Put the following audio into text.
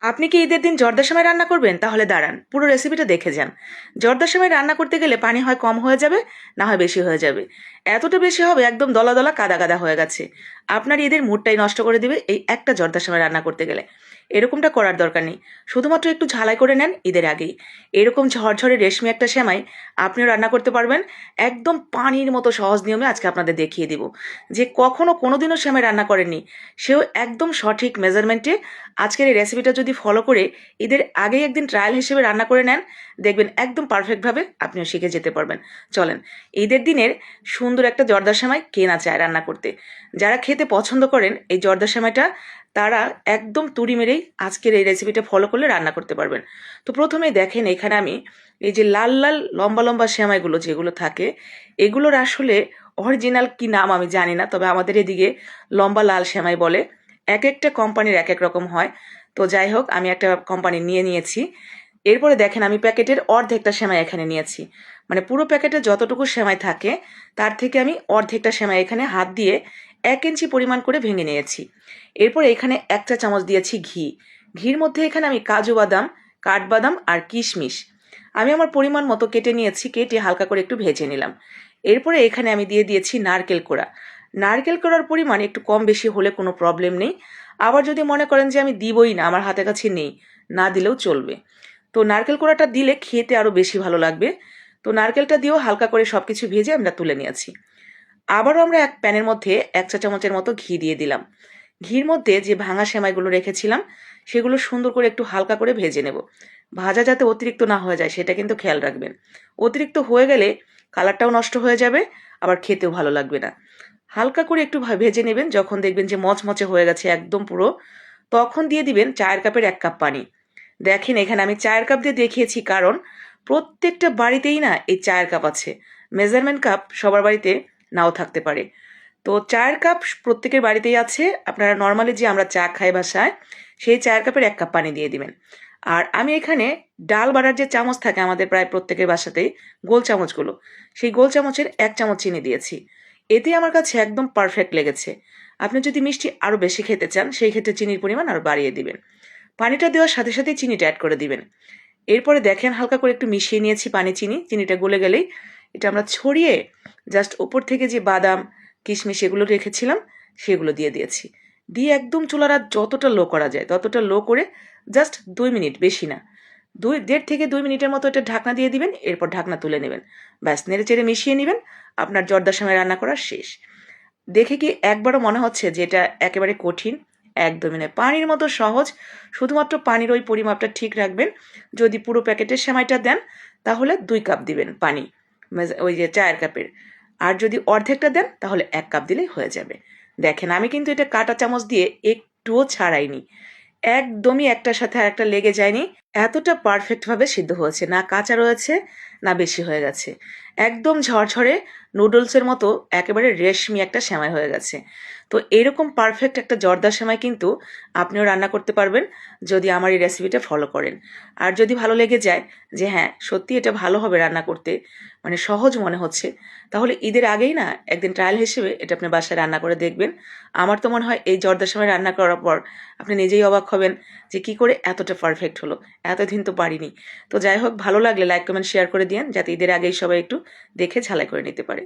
আপনি কি ঈদের দিন জর্দার সময় রান্না করবেন? তাহলে দাঁড়ান, পুরো রেসিপিটা দেখে যান। জর্দার সময় রান্না করতে গেলে পানি হয় কম হয়ে যাবে, না হয় বেশি হয়ে যাবে। এতটা বেশি হবে একদম দলা দলা কাদা কাদা হয়ে গেছে। আপনার ঈদের মুডটাই নষ্ট করে দিবে এই একটা জর্দার সময় রান্না করতে গেলে। এরকমটা করার দরকার নেই। শুধুমাত্র একটু ঝালাই করে নেন ঈদের আগেই। এরকম ঝরঝরে রেশমি একটা সেমাই আপনিও রান্না করতে পারবেন। একদম পানির মতো সহজ নিয়মে আজকে আপনাদের দেখিয়ে দিব। যে কখনো কোনোদিনও সেমাই রান্না করেননি, সেও একদম সঠিক মেজারমেন্টে আজকের এই রেসিপিটা যদি ফলো করে ঈদের আগেই একদিন ট্রায়াল হিসেবে রান্না করে নেন, দেখবেন একদম পারফেক্টভাবে আপনিও শিখে যেতে পারবেন। চলেন, ঈদের দিনের সুন্দর একটা জর্দার সেমাই কে না চায় রান্না করতে। যারা খেতে পছন্দ করেন এই জর্দার সেমাইটা, তারা একদম তুড়ি মেরেই আজকের এই রেসিপিটা ফলো করলে রান্না করতে পারবেন। তো প্রথমেই দেখেন এখানে আমি এই যে লাল লাল লম্বা লম্বা সেমাইগুলো যেগুলো থাকে, এগুলোর আসলে অরিজিনাল কি নাম আমি জানি না, তবে আমাদের এদিকে লম্বা লাল সেমাই বলে। এক একটা কোম্পানির এক এক রকম হয়। তো যাই হোক, আমি একটা কোম্পানি নিয়েছি। এরপরে দেখেন আমি প্যাকেটের অর্ধেকটা সেমাই এখানে নিয়েছি। মানে পুরো প্যাকেটে যতটুকু সেমাই থাকে তার থেকে আমি অর্ধেকটা সেমাই এখানে হাত দিয়ে 1 ইঞ্চি পরিমাণ করে ভেঙে নিয়েছি। এরপরে এখানে 1 চা চামচ দিয়েছি ঘি। ঘির মধ্যে এখানে আমি কাজু বাদাম, কাঠবাদাম আর কিশমিশ আমি আমার পরিমাণ মতো কেটে নিয়েছি, কেটে হালকা করে একটু ভেজে নিলাম। এরপরে এখানে আমি দিয়ে দিয়েছি নারকেল কোড়া। নারকেল কোড়ার পরিমাণ একটু কম বেশি হলে কোনো প্রবলেম নেই। আবার যদি মনে করেন যে আমি দিবই না, আমার হাতের কাছে নেই, না দিলেও চলবে। তো নারকেল কোড়াটা দিলে খেতে আরও বেশি ভালো লাগবে। তো নারকেলটা দিয়েও হালকা করে সব কিছু ভেজে আমরা তুলে নিয়েছি। আবারও আমরা এক প্যানের মধ্যে 1 চা চামচের মতো ঘি দিয়ে দিলাম। ঘির মধ্যে যে ভাঙা সেমাইগুলো রেখেছিলাম সেগুলো সুন্দর করে একটু হালকা করে ভেজে নেব। ভাজা যাতে অতিরিক্ত না হয়ে যায় সেটা কিন্তু খেয়াল রাখবেন। অতিরিক্ত হয়ে গেলে কালারটাও নষ্ট হয়ে যাবে, আবার খেতেও ভালো লাগবে না। হালকা করে একটু ভেজে নেবেন, যখন দেখবেন যে মচমচে হয়ে গেছে একদম পুরো, তখন দিয়ে দিবেন চায়ের কাপের 1 কাপ পানি। দেখেন এখানে আমি চায়ের কাপ দিয়ে দেখিয়েছি, কারণ প্রত্যেকটা বাড়িতেই না এই চায়ের কাপ আছে। মেজারমেন্ট কাপ সবার বাড়িতে নাও থাকতে পারে। তো চায়ের কাপ প্রত্যেকের বাড়িতেই আছে। আপনারা নর্মালি যে আমরা চা খাই বাসায়, সেই চায়ের কাপের 1 কাপ পানি দিয়ে দিবেন। আর আমি এখানে ডাল বাড়ার যে চামচ থাকে আমাদের প্রায় প্রত্যেকের বাসাতেই, গোল চামচগুলো, সেই গোল চামচের 1 চামচ চিনি দিয়েছি। এতে আমার কাছে একদম পারফেক্ট লেগেছে। আপনি যদি মিষ্টি আরও বেশি খেতে চান, সেই ক্ষেত্রে চিনির পরিমাণ আরও বাড়িয়ে দিবেন। পানিটা দেওয়ার সাথে সাথেই চিনিটা অ্যাড করে দিবেন। এরপরে দেখেন হালকা করে একটু মিশিয়ে নিয়েছি পানি চিনি। চিনিটা গলে গেলেই এটা আমরা ছড়িয়ে জাস্ট ওপর থেকে যে বাদাম, কিশমিশ এগুলো রেখেছিলাম সেগুলো দিয়ে দিয়েছি। দিয়ে একদম চুলার আঁচ যতটা লো করা যায় ততটা লো করে জাস্ট 2 মিনিট, বেশি না, 1.5 থেকে 2 মিনিটের মতো এটা ঢাকনা দিয়ে দিবেন। এরপর ঢাকনা তুলে নেবেন। ব্যাস, নেড়ে চেড়ে মিশিয়ে নেবেন। আপনার জর্দার সময় রান্না করা শেষ। দেখে কি একবারও মনে হচ্ছে যে এটা একেবারে কঠিন? একদমই নয়, পানির মতো সহজ। শুধুমাত্র পানির ওই পরিমাপটা ঠিক রাখবেন। যদি পুরো প্যাকেটের সেমাইটা দেন তাহলে 2 কাপ দিবেন পানি, ওই যে চায়ের কাপের। আর যদি অর্ধেকটা দেন তাহলে 1 কাপ দিলেই হয়ে যাবে। দেখেন আমি কিন্তু এটা কাঁটা চামচ দিয়ে একটুও ছাড়াইনি। একদমই একটার সাথে আরেকটা লেগে যায়নি। এতটা পারফেক্টভাবে সিদ্ধ হয়েছে, না কাঁচা রয়েছে না বেশি হয়ে গেছে। একদম ঝরঝরে নুডলসের মতো একেবারে রেশমি একটা সেমাই হয়ে গেছে। তো এরকম পারফেক্ট একটা জর্দার সেমাই কিন্তু আপনিও রান্না করতে পারবেন যদি আমার এই রেসিপিটা ফলো করেন। আর যদি ভালো লেগে যায় যে হ্যাঁ সত্যি এটা ভালো হবে রান্না করতে, মানে সহজ মনে হচ্ছে, তাহলে ঈদের আগেই না একদিন ট্রায়াল হিসেবে এটা আপনি বাসায় রান্না করে দেখবেন। আমার তো মনে হয় এই জর্দার সময় রান্না করার পর আপনি নিজেই অবাক হবেন যে কী করে এতটা পারফেক্ট হলো। এতদিন তো পারিনি। তো যাই হোক, ভালো লাগলে লাইক কমেন্ট শেয়ার করে দিয়েন, যাতে ঈদের আগেই সবাই একটু দেখে ঝালাই করে নিতে পারে।